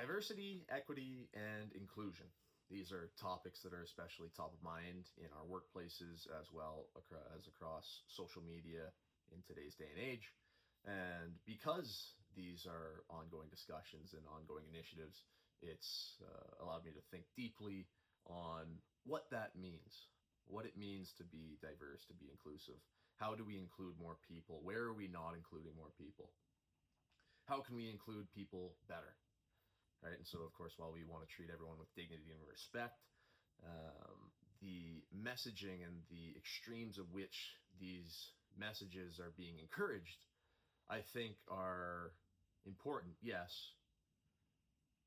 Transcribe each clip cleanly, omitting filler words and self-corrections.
Diversity, equity, and inclusion. These are topics that are especially top of mind in our workplaces as well as across social media in today's day and age. And because these are ongoing discussions and ongoing initiatives, it's allowed me to think deeply on what that means, what it means to be diverse, to be inclusive. How do we include more people? Where are we not including more people? How can we include people better? Right? And so, of course, while we want to treat everyone with dignity and respect, the messaging and the extremes of which these messages are being encouraged, I think, are important, yes,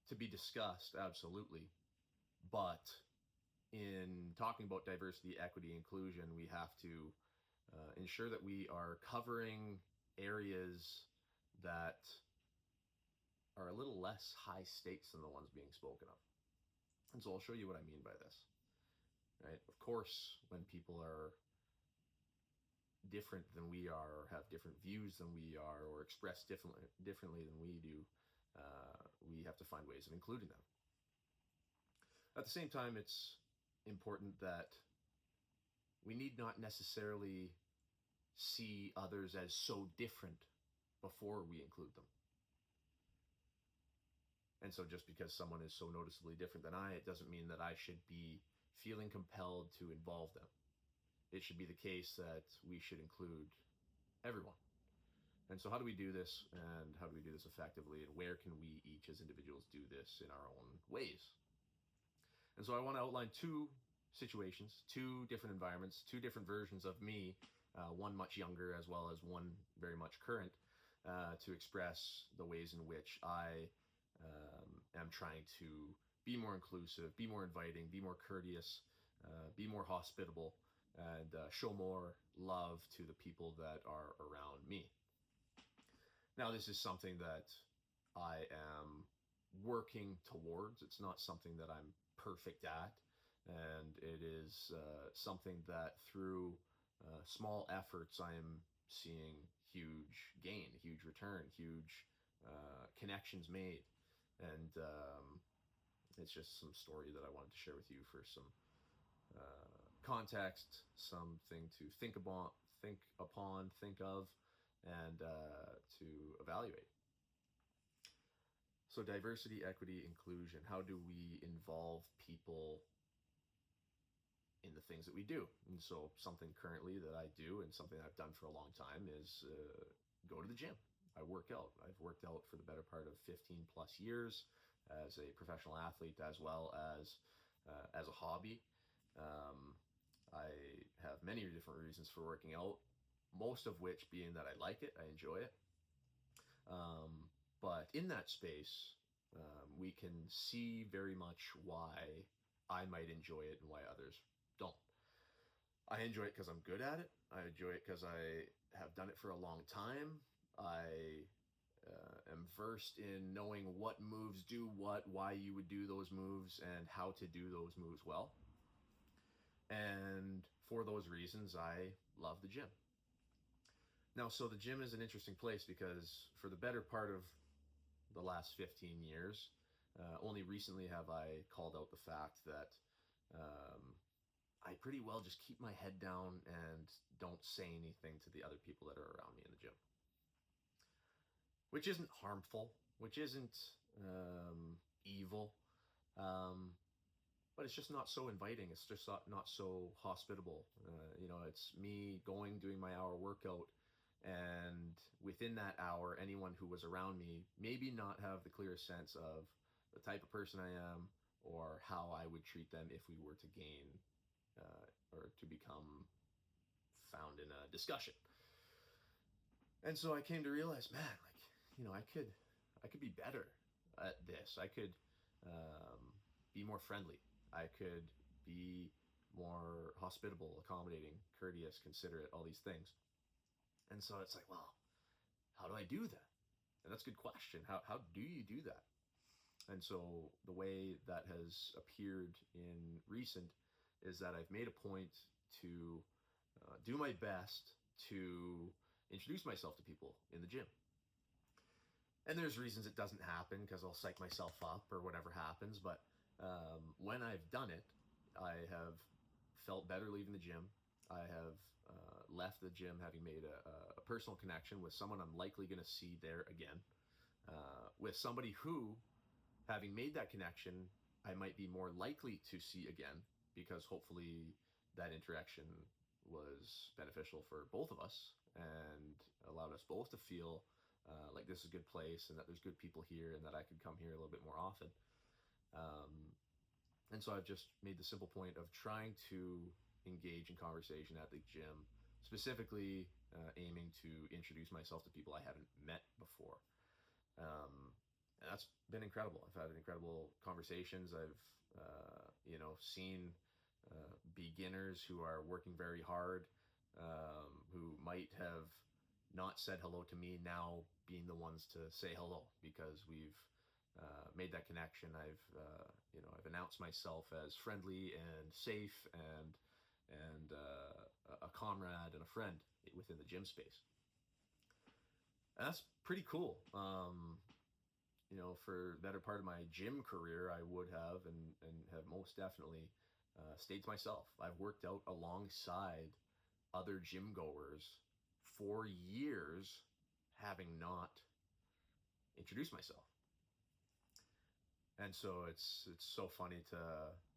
to be discussed, absolutely. But in talking about diversity, equity, inclusion, we have to ensure that we are covering areas that are a little less high stakes than the ones being spoken of. And so I'll show you what I mean by this. Right? Of course, when people are different than we are, or have different views than we are, or express differently than we do, we have to find ways of including them. At the same time, it's important that we need not necessarily see others as so different before we include them. And so just because someone is so noticeably different than I, it doesn't mean that I should be feeling compelled to involve them. It should be the case that we should include everyone. And so how do we do this, and how do we do this effectively, and where can we each as individuals do this in our own ways? And so I want to outline two situations, two different environments, two different versions of me, one much younger as well as one very much current, to express the ways in which I am trying to be more inclusive, be more inviting, be more courteous, be more hospitable, and show more love to the people that are around me. Now, this is something that I am working towards. It's not something that I'm perfect at, and it is something that through small efforts I am seeing huge gain, huge return, huge connections made. And it's just some story that I wanted to share with you for some context, something to think about, think of, and to evaluate. So diversity, equity, inclusion. How do we involve people in the things that we do? And so something currently that I do, and something I've done for a long time, is go to the gym. I work out. I've worked out for the better part of 15 plus years as a professional athlete, as well as a hobby. I have many different reasons for working out, most of which being that I like it, I enjoy it. But in that space, we can see very much why I might enjoy it and why others don't. I enjoy it because I'm good at it. I enjoy it because I have done it for a long time. I am versed in knowing what moves do what, why you would do those moves, and how to do those moves well. And for those reasons, I love the gym. Now, so the gym is an interesting place because for the better part of the last 15 years, only recently have I called out the fact that I pretty well just keep my head down and don't say anything to the other people that are around me in the gym. Which isn't harmful, which isn't evil, but it's just not so inviting. It's just not so hospitable. It's me doing my hour workout, and within that hour, anyone who was around me maybe not have the clearest sense of the type of person I am or how I would treat them if we were to gain or to become found in a discussion. And so I came to realize, man, I could be better at this. I could be more friendly. I could be more hospitable, accommodating, courteous, considerate, all these things. And so it's like, well, how do I do that? And that's a good question. How do you do that? And so the way that has appeared in recent is that I've made a point to do my best to introduce myself to people in the gym. And there's reasons it doesn't happen because I'll psych myself up or whatever happens. But when I've done it, I have felt better leaving the gym. I have left the gym having made a personal connection with someone I'm likely going to see there again, with somebody who, having made that connection, I might be more likely to see again because hopefully that interaction was beneficial for both of us and allowed us both to feel like this is a good place and that there's good people here and that I could come here a little bit more often. And so I've just made the simple point of trying to engage in conversation at the gym, specifically aiming to introduce myself to people I haven't met before. And that's been incredible. I've had incredible conversations. I've, seen beginners who are working very hard, who might have not said hello to me, now being the ones to say hello because we've made that connection. I've announced myself as friendly and safe and a comrade and a friend within the gym space. And that's pretty cool. For the better part of my gym career, I would have and have most definitely stayed to myself. I've worked out alongside other gym goers for years, having not introduced myself. And so it's so funny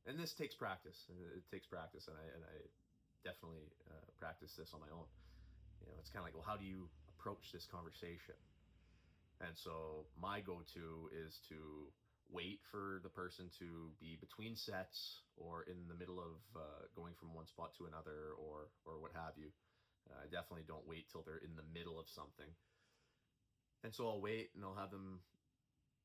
and this takes practice. It takes practice, and I definitely practice this on my own. It's kind of like, well, how do you approach this conversation? And so my go-to is to wait for the person to be between sets or in the middle of going from one spot to another or what have you. I definitely don't wait till they're in the middle of something. And so I'll wait and I'll have them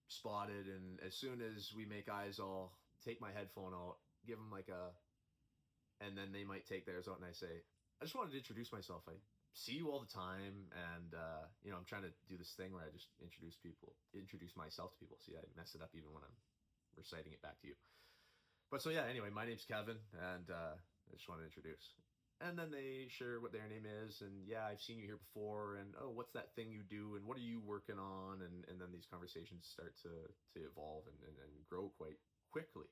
spotted, and as soon as we make eyes, I'll take my headphone out, give them and then they might take theirs out, and I say, I just wanted to introduce myself. I see you all the time, and I'm trying to do this thing where I just introduce myself to people. See, I mess it up even when I'm reciting it back to you. But so yeah, anyway, my name's Kevin, and I just want to introduce. And then they share what their name is, and yeah, I've seen you here before, and oh, what's that thing you do, and what are you working on? And then these conversations start to evolve and grow quite quickly.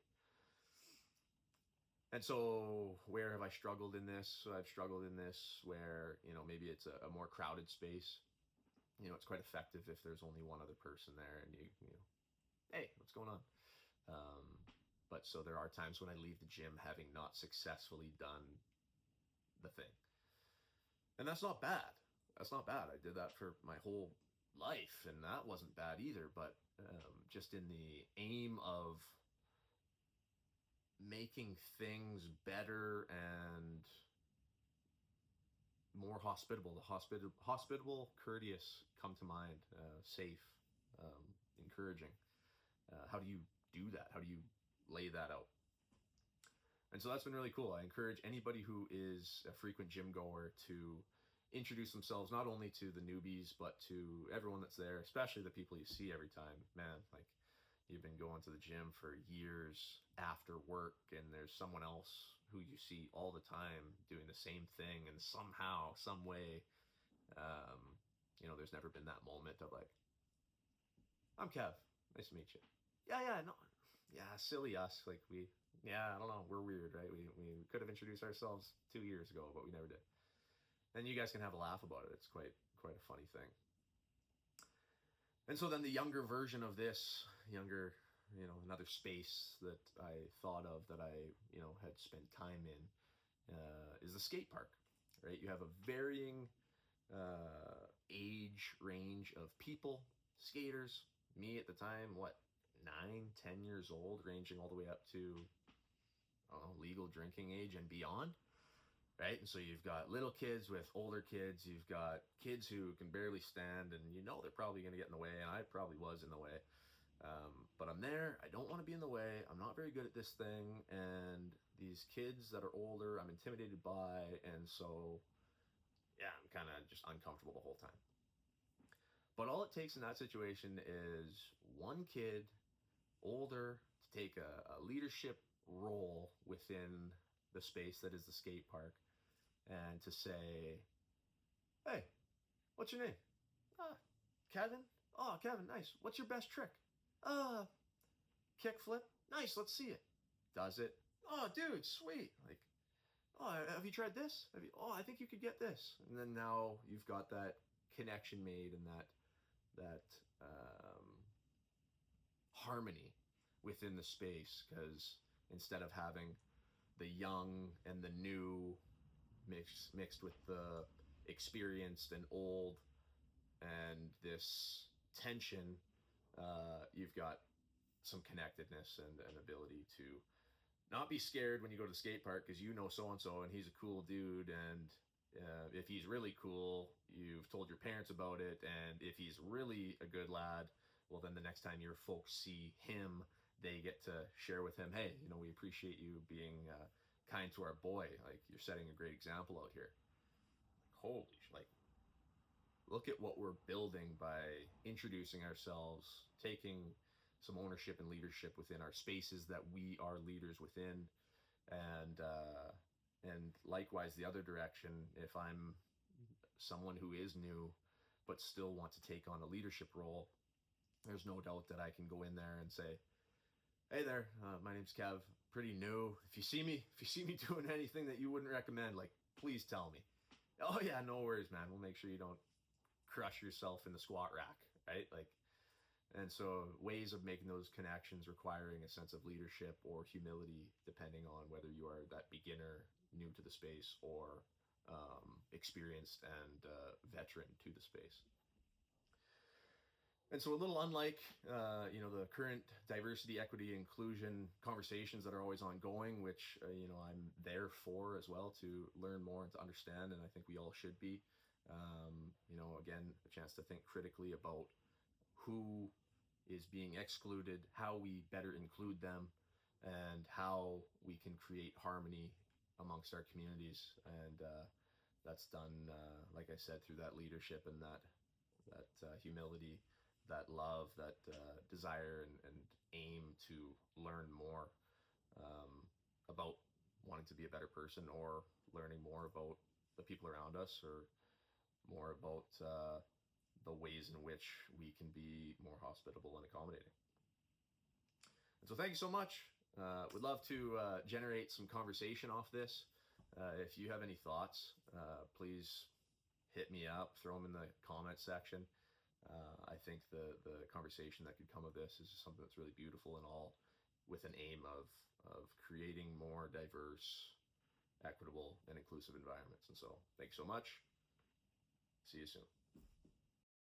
And so where have I struggled in this? So I've struggled in this where, maybe it's a more crowded space. It's quite effective if there's only one other person there and you hey, what's going on? But so there are times when I leave the gym having not successfully done the thing. And that's not bad. That's not bad. I did that for my whole life, and that wasn't bad either. But just in the aim of making things better and more hospitable. The hospitable, courteous come to mind. Safe, encouraging. How do you do that? How do you lay that out? And so that's been really cool. I encourage anybody who is a frequent gym goer to introduce themselves not only to the newbies, but to everyone that's there, especially the people you see every time. Man, like, you've been going to the gym for years after work, and there's someone else who you see all the time doing the same thing, and somehow, some way, there's never been that moment of like, I'm Kev, nice to meet you. Yeah, silly us. Like, I don't know, we're weird, right? We could have introduced ourselves 2 years ago, but we never did. And you guys can have a laugh about it. It's quite a funny thing. And so then the younger version of this, another space that I thought of that I, had spent time in is the skate park, right? You have a varying age range of people, skaters. Me at the time, 9-10 years old, ranging all the way up to legal drinking age and beyond, right? And so you've got little kids with older kids, you've got kids who can barely stand, and they're probably going to get in the way, and I probably was in the way. But I'm there, I don't want to be in the way, I'm not very good at this thing, and these kids that are older, I'm intimidated by, and so, yeah, I'm kind of just uncomfortable the whole time. But all it takes in that situation is one kid, older, to take a leadership role within the space that is the skate park, and to say, hey, what's your name? Kevin? Oh, Kevin, nice. What's your best trick? Uh, Kickflip. Nice. Let's see it. Does it? Oh, dude, sweet. Like, oh, have you tried this? Oh, I think you could get this. And then now you've got that connection made and that harmony within the space, because instead of having the young and the new mixed with the experienced and old and this tension, you've got some connectedness and ability to not be scared when you go to the skate park because you know so and so and he's a cool dude, and if he's really cool, you've told your parents about it, and if he's really a good lad, well, then the next time your folks see him, they get to share with him, hey, we appreciate you being kind to our boy. Like, you're setting a great example out here. Holy, like, look at what we're building by introducing ourselves, taking some ownership and leadership within our spaces that we are leaders within, and likewise the other direction. If I'm someone who is new but still want to take on a leadership role, there's no doubt that I can go in there and say, hey there, my name's Kev, pretty new. If you see me doing anything that you wouldn't recommend, like, please tell me. Oh yeah, no worries, man. We'll make sure you don't crush yourself in the squat rack, right? Like, and so ways of making those connections requiring a sense of leadership or humility, depending on whether you are that beginner new to the space or experienced and veteran to the space. And so, a little unlike the current diversity, equity, inclusion conversations that are always ongoing, which I'm there for as well, to learn more and to understand, and I think we all should be. Again, a chance to think critically about who is being excluded, how we better include them, and how we can create harmony amongst our communities. And that's done, like I said, through that leadership and that humility, that love, that desire and aim to learn more about wanting to be a better person, or learning more about the people around us, or more about the ways in which we can be more hospitable and accommodating. And so thank you so much. Would love to generate some conversation off this. If you have any thoughts, please hit me up, throw them in the comment section. I think the conversation that could come of this is something that's really beautiful, and all with an aim of creating more diverse, equitable, and inclusive environments. And so thank you so much. See you soon.